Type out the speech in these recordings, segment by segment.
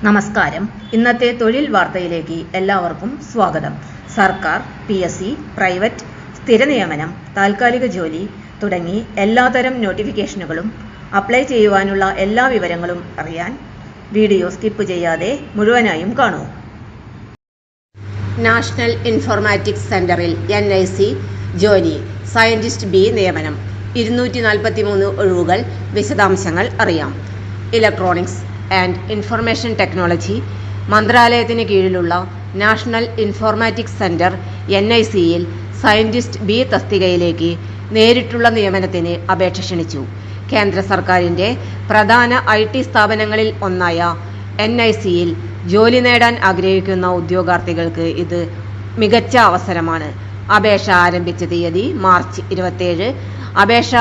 നമസ്കാരം. ഇന്നത്തെ തൊഴിൽ വാർത്തയിലേക്ക് എല്ലാവർക്കും സ്വാഗതം. സർക്കാർ, PSC, പ്രൈവറ്റ്, സ്ഥിര നിയമനം, താൽക്കാലിക ജോലി തുടങ്ങി എല്ലാതരം നോട്ടിഫിക്കേഷനുകളും അപ്ലൈ ചെയ്യുവാനുള്ള എല്ലാ വിവരങ്ങളും അറിയാൻ വീഡിയോ സ്കിപ്പ് ചെയ്യാതെ മുഴുവനായും കാണൂ. നാഷണൽ ഇൻഫോർമാറ്റിക്സ് സെന്ററിൽ NIC ജോലി, സയന്റിസ്റ്റ് B നിയമനം, 243 ഒഴിവുകൾ. വിശദാംശങ്ങൾ അറിയാം. ഇലക്ട്രോണിക്സ് ആൻഡ് ഇൻഫർമേഷൻ ടെക്നോളജി മന്ത്രാലയത്തിന് കീഴിലുള്ള നാഷണൽ ഇൻഫോർമാറ്റിക്സ് സെന്റർ NICയിൽ സയന്റിസ്റ്റ് B തസ്തികയിലേക്ക് നേരിട്ടുള്ള നിയമനത്തിന് അപേക്ഷ ക്ഷണിച്ചു. കേന്ദ്ര സർക്കാരിൻ്റെ പ്രധാന IT സ്ഥാപനങ്ങളിൽ ഒന്നായ NICയിൽ ജോലി നേടാൻ ആഗ്രഹിക്കുന്ന ഉദ്യോഗാർത്ഥികൾക്ക് ഇത് മികച്ച അവസരമാണ്. അപേക്ഷ ആരംഭിച്ച തീയതി മാർച്ച് 27. അപേക്ഷ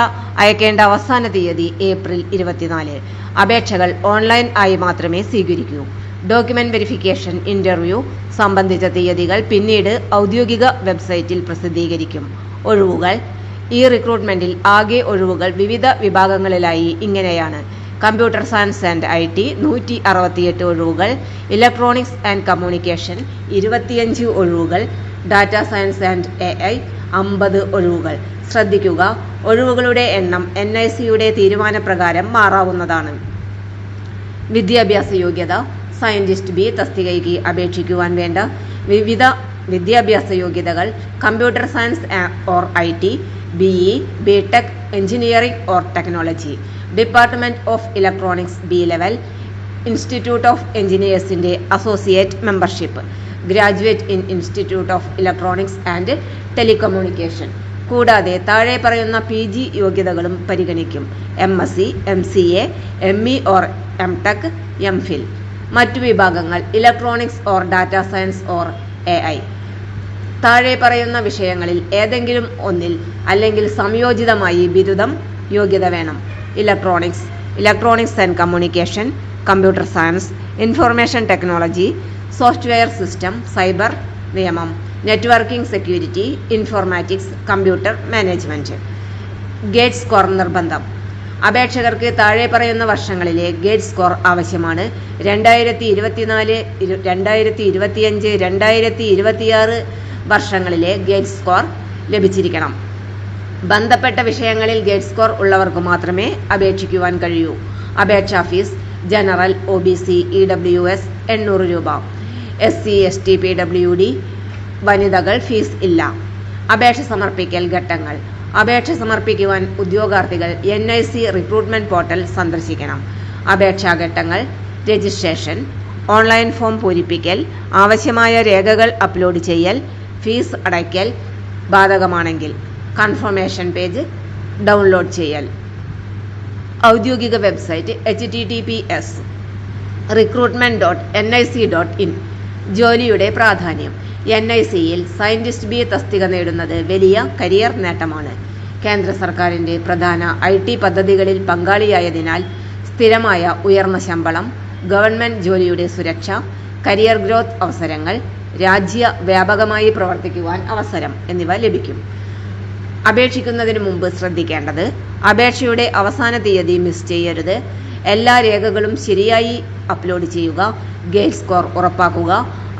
അയക്കേണ്ട അവസാന തീയതി ഏപ്രിൽ 24. അപേക്ഷകൾ ഓൺലൈൻ ആയി മാത്രമേ സ്വീകരിക്കൂ. ഡോക്യുമെന്റ് വെരിഫിക്കേഷൻ, ഇന്റർവ്യൂ സംബന്ധിച്ച തീയതികൾ പിന്നീട് ഔദ്യോഗിക വെബ്സൈറ്റിൽ പ്രസിദ്ധീകരിക്കും. ഒഴിവുകൾ. ഈ റിക്രൂട്ട്മെന്റിൽ ആകെ ഒഴിവുകൾ വിവിധ വിഭാഗങ്ങളിലായി ഇങ്ങനെയാണ്: കമ്പ്യൂട്ടർ സയൻസ് ആൻഡ് IT 168 ഒഴിവുകൾ, ഇലക്ട്രോണിക്സ് ആൻഡ് കമ്മ്യൂണിക്കേഷൻ 25 ഒഴിവുകൾ, ഡാറ്റ സയൻസ് ആൻഡ് AI 50 ഒഴിവുകൾ. ശ്രദ്ധിക്കുക, ഒഴിവുകളുടെ എണ്ണം NICയുടെ തീരുമാനപ്രകാരം മാറാവുന്നതാണ്. വിദ്യാഭ്യാസ യോഗ്യത. സയന്റിസ്റ്റ് B തസ്തികയ്ക്ക് അപേക്ഷിക്കുവാൻ വേണ്ട വിവിധ വിദ്യാഭ്യാസ യോഗ്യതകൾ: computer science or IT, BE, BTech, engineering or technology, department of electronics B level, institute of എഞ്ചിനീയേഴ്സിന്റെ associate membership, graduate in institute of electronics and telecommunication. കൂടാതെ താഴെ പറയുന്ന PG യോഗ്യതകളും പരിഗണിക്കും: MSc, MCA, ME or MTech, MPhil. മറ്റു വിഭാഗങ്ങൾ: electronics or data science or AI. താഴെ പറയുന്ന വിഷയങ്ങളിൽ ഏതെങ്കിലും ഒന്നിൽ അല്ലെങ്കിൽ സംയോജിതമായി ബിരുദം യോഗ്യത വേണം: electronics and communication, computer science, information technology, software system, cyber നിയമം, networking security, informatics, computer management. GATE score നിർബന്ധം. അപേക്ഷകർക്ക് താഴെ പറയുന്ന വർഷങ്ങളിലെ ഗേറ്റ് സ്കോർ ആവശ്യമാണ്: 2024, 2025, 2026 വർഷങ്ങളിലെ ഗേറ്റ് സ്കോർ ലഭിച്ചിരിക്കണം. ബന്ധപ്പെട്ട വിഷയങ്ങളിൽ ഗേറ്റ് സ്കോർ ഉള്ളവർക്ക് മാത്രമേ അപേക്ഷിക്കുവാൻ കഴിയൂ. അപേക്ഷാ ഫീസ്: ജനറൽ, OBC, EWS 800 രൂപ, SC, ST, PWD വനിതകൾ ഫീസ് ഇല്ല. അപേക്ഷ സമർപ്പിക്കൽ ഘട്ടങ്ങൾ. അപേക്ഷ സമർപ്പിക്കുവാൻ ഉദ്യോഗാർത്ഥികൾ NIC റിക്രൂട്ട്മെന്റ് പോർട്ടൽ സന്ദർശിക്കണം. അപേക്ഷാ ഘട്ടങ്ങൾ: രജിസ്ട്രേഷൻ, ഓൺലൈൻ ഫോം പൂരിപ്പിക്കൽ, ആവശ്യമായ രേഖകൾ അപ്ലോഡ് ചെയ്യൽ, ഫീസ് അടയ്ക്കൽ ബാധകമാണെങ്കിൽ, കൺഫർമേഷൻ പേജ് ഡൗൺലോഡ് ചെയ്യൽ. ഔദ്യോഗിക വെബ്സൈറ്റ് https://recruitment.nic.in. ജോലിയുടെ പ്രാധാന്യം. NICയിൽ സയന്റിസ്റ്റ് B തസ്തിക നേടുന്നത് വലിയ കരിയർ നേട്ടമാണ്. കേന്ദ്ര സർക്കാരിൻ്റെ പ്രധാന IT പദ്ധതികളിൽ പങ്കാളിയായതിനാൽ സ്ഥിരമായ ഉയർന്ന ശമ്പളം, ഗവൺമെന്റ് ജോലിയുടെ സുരക്ഷ, കരിയർ ഗ്രോത്ത് അവസരങ്ങൾ, രാജ്യവ്യാപകമായി പ്രവർത്തിക്കുവാൻ അവസരം എന്നിവ ലഭിക്കും. അപേക്ഷിക്കുന്നതിന് മുമ്പ് ശ്രദ്ധിക്കേണ്ടത്: അപേക്ഷയുടെ അവസാന തീയതി മിസ് ചെയ്യരുത്. എല്ലാ രേഖകളും ശരിയായി അപ്ലോഡ് ചെയ്യുക. ഗേറ്റ് സ്കോർ ഉറപ്പാക്കുക.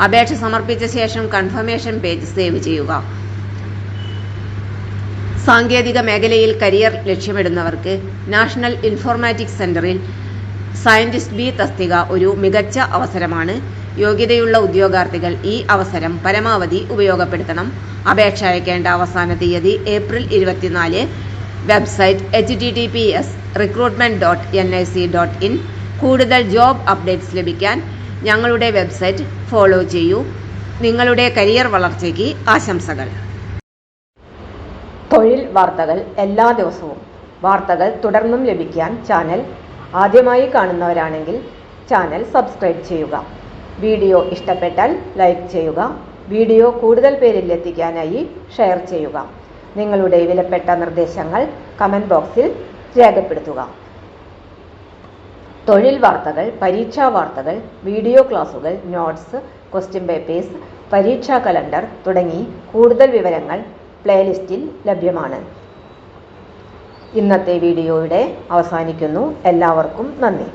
അപേക്ഷ സമർപ്പിച്ച ശേഷം കൺഫർമേഷൻ പേജ് സേവ് ചെയ്യുക. സാങ്കേതിക മേഖലയിൽ കരിയർ ലക്ഷ്യമിടുന്നവർക്ക് നാഷണൽ ഇൻഫോർമാറ്റിക്സ് സെന്ററിൽ സയന്റിസ്റ്റ് B തസ്തിക ഒരു മികച്ച അവസരമാണ്. യോഗ്യതയുള്ള ഉദ്യോഗാർത്ഥികൾ ഈ അവസരം പരമാവധി ഉപയോഗപ്പെടുത്തണം. അപേക്ഷ അയക്കേണ്ട അവസാന തീയതി ഏപ്രിൽ 24. Website https://recruitment.nic.in. കൂടുതൽ ജോബ് അപ്ഡേറ്റ്സ് ലഭിക്കാൻ ഞങ്ങളുടെ വെബ്സൈറ്റ് ഫോളോ ചെയ്യൂ. നിങ്ങളുടെ കരിയർ വളർച്ചയ്ക്ക് ആശംസകൾ. തൊഴിൽ വാർത്തകൾ എല്ലാ ദിവസവും. വാർത്തകൾ തുടർന്നും ലഭിക്കാൻ ചാനൽ ആദ്യമായി കാണുന്നവരാണെങ്കിൽ ചാനൽ സബ്സ്ക്രൈബ് ചെയ്യുക. വീഡിയോ ഇഷ്ടപ്പെട്ടാൽ ലൈക്ക് ചെയ്യുക. വീഡിയോ കൂടുതൽ പേരിൽ എത്തിക്കാനായി ഷെയർ ചെയ്യുക. നിങ്ങളുടെ വിലപ്പെട്ട നിർദ്ദേശങ്ങൾ കമന്റ് ബോക്സിൽ രേഖപ്പെടുത്തുക. തൊഴിൽ വാർത്തകൾ, പരീക്ഷാ വാർത്തകൾ, വീഡിയോ ക്ലാസുകൾ, നോട്ട്സ്, ക്വസ്റ്റ്യൻ പേപ്പേഴ്സ്, പരീക്ഷാ കലണ്ടർ തുടങ്ങി കൂടുതൽ വിവരങ്ങൾ പ്ലേലിസ്റ്റിൽ ലഭ്യമാണ്. ഇന്നത്തെ വീഡിയോയുടെ അവസാനിക്കുന്നു. എല്ലാവർക്കും നന്ദി.